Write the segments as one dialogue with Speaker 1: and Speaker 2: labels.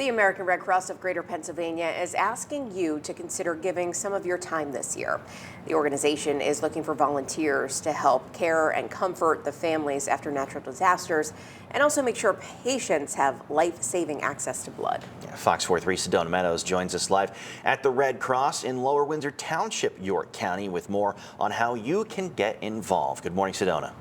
Speaker 1: The American Red Cross of Greater Pennsylvania is asking you to consider giving some of your time this year. The organization is looking for volunteers to help care and comfort the families after natural disasters and also make sure patients have life-saving access to blood.
Speaker 2: Fox 4-3 Sedona Meadows joins us live at the Red Cross in Lower Windsor Township, York County, with more on how you can get involved. Good morning, Sedona.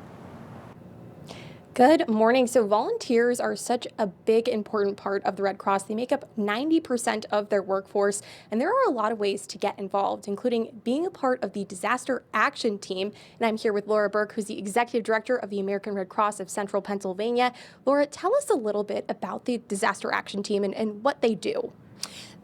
Speaker 3: Good morning. So volunteers are such a big, important part of the Red Cross. They make up 90% of their workforce, and there are a lot of ways to get involved, including being a part of the Disaster Action Team. And I'm here with Laura Burke, who's the Executive Director of the American Red Cross of Central Pennsylvania. Laura, tell us a little bit about the Disaster Action Team and what they do.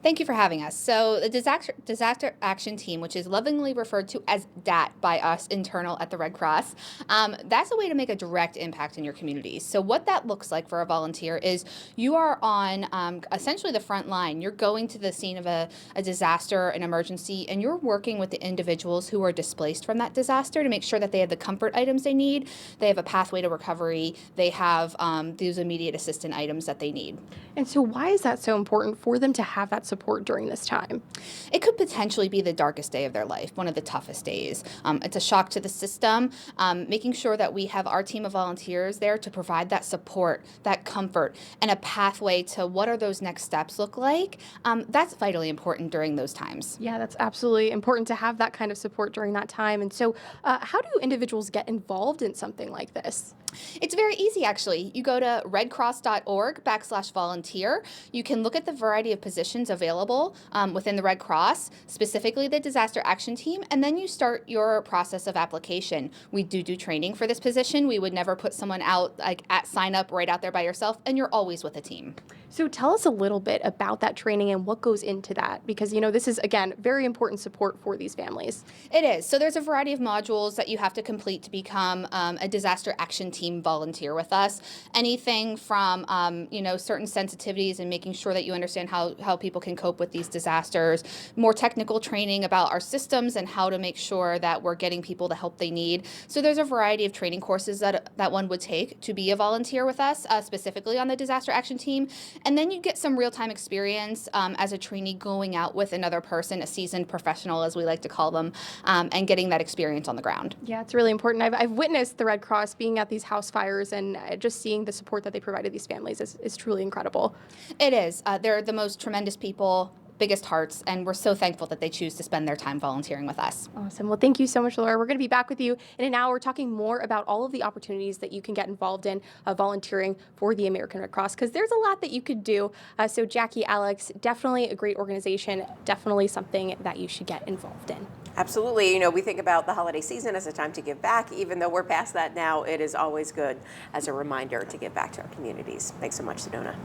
Speaker 4: Thank you for having us. So the Disaster Action Team, which is lovingly referred to as DAT by us internal at the Red Cross, that's a way to make a direct impact in your communities. So what that looks like for a volunteer is you are on essentially the front line. You're going to the scene of a disaster, an emergency, and you're working with the individuals who are displaced from that disaster to make sure that they have the comfort items they need, they have a pathway to recovery, they have those immediate assistance items that they need.
Speaker 3: And so why is that so important for them to have that support during this time?
Speaker 4: It could potentially be the darkest day of their life, one of the toughest days. It's a shock to the system. Making sure that we have our team of volunteers there to provide that support, that comfort, and a pathway to what are those next steps look like. That's vitally important during those times.
Speaker 3: Yeah, that's absolutely important to have that kind of support during that time. And so how do individuals get involved in something like this?
Speaker 4: It's very easy, actually. You go to redcross.org/volunteer. You can look at the variety of positions available within the Red Cross, specifically the Disaster Action Team, and then you start your process of application. We do training for this position. We would never put someone out like at sign up right out there by yourself, and you're always with a team.
Speaker 3: So tell us a little bit about that training and what goes into that, because, you know, this is, again, very important support for these families.
Speaker 4: It is. So there's a variety of modules that you have to complete to become a Disaster Action Team volunteer with us. Anything from, certain sensitivities and making sure that you understand how people can cope with these disasters, more technical training about our systems and how to make sure that we're getting people the help they need. So there's a variety of training courses that one would take to be a volunteer with us, specifically on the Disaster Action Team. And then you get some real-time experience as a trainee going out with another person, a seasoned professional, as we like to call them, and getting that experience on the ground.
Speaker 3: Yeah, it's really important. I've witnessed the Red Cross being at these house fires, and just seeing the support that they provide to these families is truly incredible.
Speaker 4: It is. They're the most tremendous people, biggest hearts, and we're so thankful that they choose to spend their time volunteering with us.
Speaker 3: Awesome. Well, thank you so much, Laura. We're going to be back with you in an hour talking more about all of the opportunities that you can get involved in volunteering for the American Red Cross, because there's a lot that you could do. So Jackie, Alex, definitely a great organization, definitely something that you should get involved in.
Speaker 1: Absolutely. You know, we think about the holiday season as a time to give back. Even though we're past that now, it is always good as a reminder to give back to our communities. Thanks so much, Sedona.